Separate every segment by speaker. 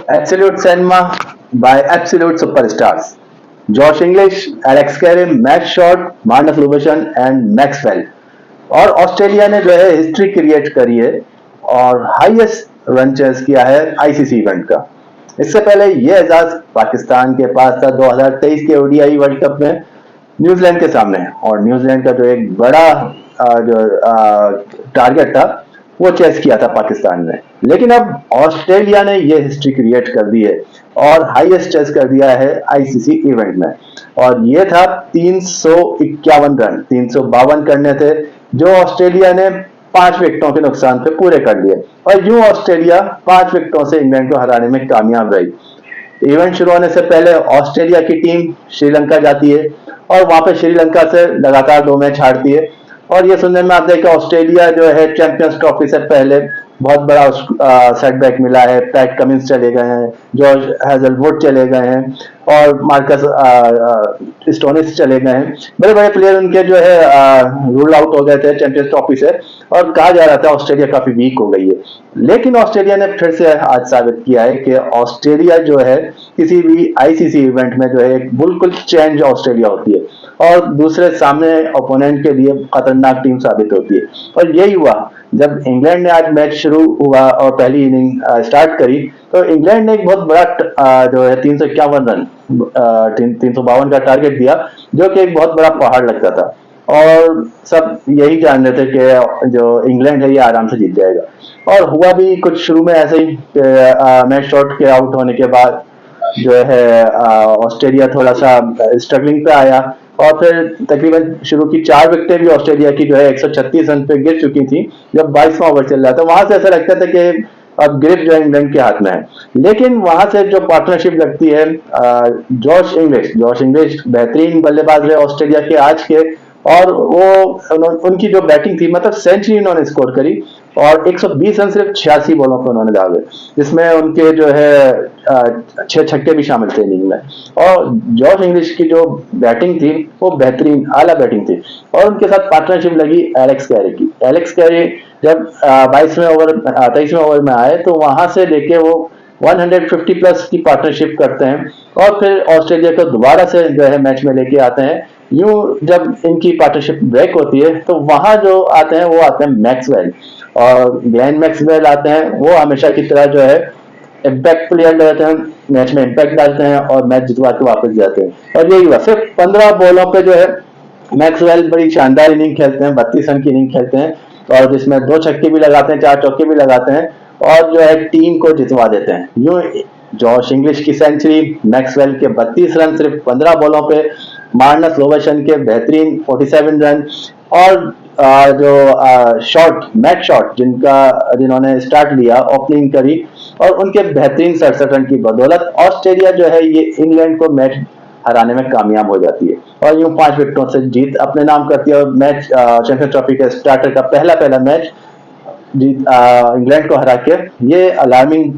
Speaker 1: Absolute cinema by absolute superstars. Josh English, Alex Carey, Matt Short, Marnus Labuschagne and Maxwell. और Australia ने जो है history create करी है और हाईएस्ट रन चेस किया है आईसीसी इवेंट का। इससे पहले ये एजाज पाकिस्तान के पास था 2023 के ओडीआई वर्ल्ड कप में न्यूजीलैंड के सामने, और न्यूजीलैंड का जो एक बड़ा जो टारगेट था वो चेस किया था पाकिस्तान ने। लेकिन अब ऑस्ट्रेलिया ने ये हिस्ट्री क्रिएट कर दी है और हाईएस्ट चेस कर दिया है आईसीसी इवेंट में, और ये था 351 रन, 352 करने थे जो ऑस्ट्रेलिया ने 5 विकेटों के नुकसान पे पूरे कर लिए, और यूं ऑस्ट्रेलिया 5 विकेटों से इंग्लैंड को हराने में कामयाब रही। इवेंट शुरू होने से पहले ऑस्ट्रेलिया की टीम श्रीलंका जाती है और वहां पे श्रीलंका से लगातार 2 मैच हारती है, और ये सुनने में आता है कि ऑस्ट्रेलिया जो है चैंपियंस ट्रॉफी से पहले बहुत बड़ा सेटबैक मिला है। पैट कमिंस चले गए हैं, जॉर्ज हैजलवुड चले गए हैं, और मार्कस स्टोनिस चले गए हैं। बड़े बड़े प्लेयर उनके जो है रूल आउट हो गए थे चैंपियंस ट्रॉफी से, और कहा जा रहा था ऑस्ट्रेलिया काफी वीक हो गई है। लेकिन ऑस्ट्रेलिया ने फिर से आज साबित किया है कि ऑस्ट्रेलिया जो है किसी भी आईसीसी इवेंट में जो है एक बिल्कुल चेंज ऑस्ट्रेलिया होती है और दूसरे सामने ओपोनेंट के लिए खतरनाक टीम साबित होती है। और यही हुआ जब इंग्लैंड ने आज मैच शुरू हुआ और पहली इनिंग स्टार्ट करी, तो इंग्लैंड ने एक बहुत बड़ा जो है 351 रन 352 का टारगेट दिया, जो कि एक बहुत बड़ा पहाड़ लगता था, और सब यही जान रहे थे कि जो इंग्लैंड है ये आराम से जीत जाएगा। और हुआ भी कुछ शुरू में ऐसे ही, मैच शॉट के आउट होने के बाद जो है ऑस्ट्रेलिया थोड़ा सा स्ट्रगलिंग पे आया, और फिर तकरीबन शुरू की 4 विकेटें भी ऑस्ट्रेलिया की जो है 136 रन पे गिर चुकी थी जब 22वां ओवर चल रहा था। वहां से ऐसा लगता था कि अब ग्रिप जो है इंग्लैंड के हाथ में है। लेकिन वहां से जो पार्टनरशिप लगती है, जॉश इंग्लिश बेहतरीन बल्लेबाज रहे ऑस्ट्रेलिया के आज के, और वो उनकी जो बैटिंग थी, मतलब सेंचुरी उन्होंने स्कोर करी, और 120 रन सिर्फ 86 बॉलों पर उन्होंने डाले, जिसमें उनके जो है 6 छक्के भी शामिल थे इनिंग में। और जॉर्ज इंग्लिश की जो बैटिंग थी वो बेहतरीन आला बैटिंग थी, और उनके साथ पार्टनरशिप लगी एलेक्स कैरी की। एलेक्स कैरी जब 23वें ओवर में आए तो वहां से लेके वो 150 प्लस की पार्टनरशिप करते हैं, और फिर ऑस्ट्रेलिया को दोबारा से जो है मैच में लेके आते हैं। यूं जब इनकी पार्टनरशिप ब्रेक होती है तो वहां जो आते हैं वो आते हैं मैक्सवेल, और ग्लेन मैक्सवेल आते हैं। वो हमेशा की तरह जो है इम्पैक्ट प्लेयर रहते हैं, मैच में इम्पैक्ट डालते हैं और मैच जितवा के वापस जाते हैं। और यही हुआ, सिर्फ 15 बॉलों पे जो है मैक्सवेल बड़ी शानदार इनिंग खेलते हैं, 32 रन की इनिंग खेलते हैं, और जिसमें 2 छक्के भी लगाते हैं, 4 चौके भी लगाते हैं, और जो है टीम को जितवा देते हैं। यूं जॉश इंग्लिश की सेंचुरी, मैक्सवेल के 32 रन सिर्फ 15 बॉलों पे, मार्नस लोवेशन के बेहतरीन 47 रन, और जो शॉट मैट शॉट जिन्होंने स्टार्ट लिया, ओपनिंग करी, और उनके बेहतरीन 67 रन की बदौलत ऑस्ट्रेलिया जो है ये इंग्लैंड को मैच हराने में कामयाब हो जाती है, और यूं 5 विकेटों से जीत अपने नाम करती है। और मैच चैंपियंस ट्रॉफी के स्टार्टर का पहला मैच जीत इंग्लैंड को हरा के ये अलार्मिंग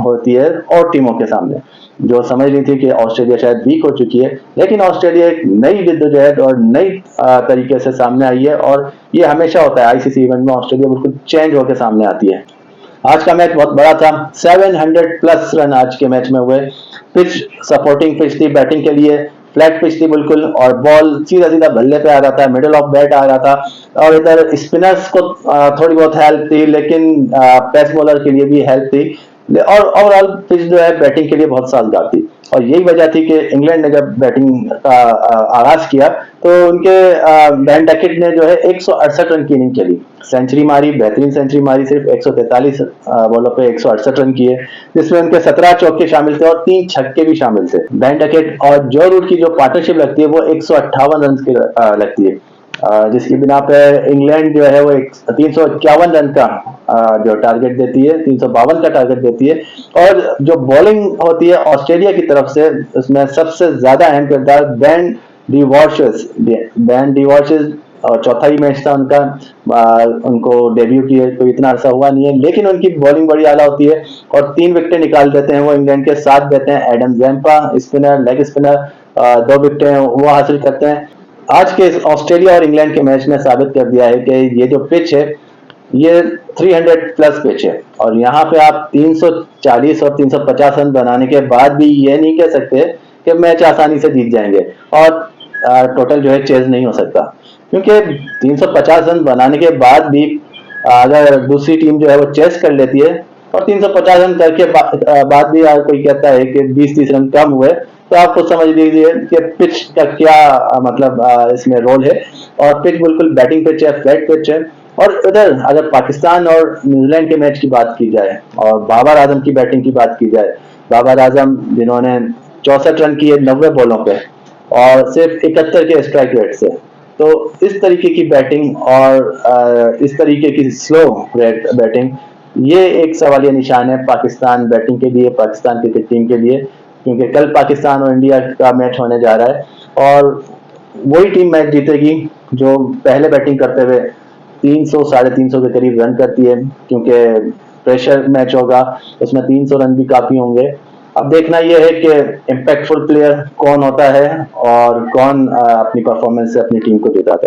Speaker 1: होती है और टीमों के सामने जो समझ रही थी कि ऑस्ट्रेलिया शायद वीक हो चुकी है। लेकिन ऑस्ट्रेलिया एक नई जद्दोजहद और नई तरीके से सामने आई है, और ये हमेशा होता है आईसीसी इवेंट में, ऑस्ट्रेलिया बिल्कुल चेंज होकर सामने आती है। आज का मैच बहुत बड़ा था, 700 प्लस रन आज के मैच में हुए। पिच सपोर्टिंग पिच थी बैटिंग के लिए, फ्लैट पिच थी बिल्कुल, और बॉल सीधा सीधा बल्ले पे आ रहा था, मिडिल ऑफ बैट आ रहा था, और इधर स्पिनर्स को थोड़ी बहुत हेल्प थी, लेकिन पेस बॉलर के लिए भी हेल्प थी, और ओवरऑल पिच जो है बैटिंग के लिए बहुत साजगार थी। और यही वजह थी कि इंग्लैंड ने जब बैटिंग का आगाज किया तो उनके बैन डैकेट ने जो है 168 रन की इनिंग खेली, सेंचुरी मारी, बेहतरीन सेंचुरी मारी, सिर्फ 143 बॉलों पे 168 रन किए, जिसमें उनके 17 चौके शामिल थे और 3 छक्के भी शामिल थे। बैन डैकेट और जो रूट की जो पार्टनरशिप लगती है वो 158 रन की लगती है, जिसकी बिना पे इंग्लैंड जो है वो 351 रन का जो टारगेट देती है, 352 का टारगेट देती है। और जो बॉलिंग होती है ऑस्ट्रेलिया की तरफ से, उसमें सबसे ज्यादा अहम किरदार बेन डिवॉर्शेस, और चौथा ही मैच था उनका, उनको डेब्यू किए तो इतना अर्सा हुआ नहीं है, लेकिन उनकी बॉलिंग बड़ी आला होती है, और 3 विकेटें निकाल देते हैं वो इंग्लैंड के, साथ देते हैं Adam Zampa spinner, leg spinner, 2 विकेटें वो हासिल करते हैं। आज के ऑस्ट्रेलिया और इंग्लैंड के मैच ने साबित कर दिया है कि ये जो पिच है ये 300 प्लस पिच है और यहाँ पे आप 340 और 350 रन बनाने के बाद भी ये नहीं कह सकते कि मैच आसानी से जीत जाएंगे और टोटल जो है चेज नहीं हो सकता, क्योंकि 350 रन बनाने के बाद भी अगर दूसरी टीम जो है वो चेस कर लेती है और 350 रन करके बाद भी अगर कोई कहता है कि 20-30 रन कम हुए, तो आप खुद समझ लीजिए कि पिच का क्या मतलब इसमें रोल है। और पिच बिल्कुल बैटिंग पिच है, फ्लैट पिच है। और इधर अगर पाकिस्तान और न्यूजीलैंड के मैच की बात की जाए और बाबर आजम की बैटिंग की बात की जाए, बाबर आजम जिन्होंने 64 रन किए 90 बॉलों पे और सिर्फ 71 के स्ट्राइक रेट से, तो इस तरीके की बैटिंग और इस तरीके की स्लो बैटिंग, ये एक सवालिया निशान है पाकिस्तान बैटिंग के लिए, पाकिस्तान क्रिकेट टीम के लिए, क्योंकि कल पाकिस्तान और इंडिया का मैच होने जा रहा है और वही टीम मैच जीतेगी जो पहले बैटिंग करते हुए 300 350 के करीब रन करती है, क्योंकि प्रेशर मैच होगा, उसमें 300 रन भी काफी होंगे। अब देखना यह है कि इम्पैक्टफुल प्लेयर कौन होता है और कौन अपनी परफॉर्मेंस से अपनी टीम को जिताता है।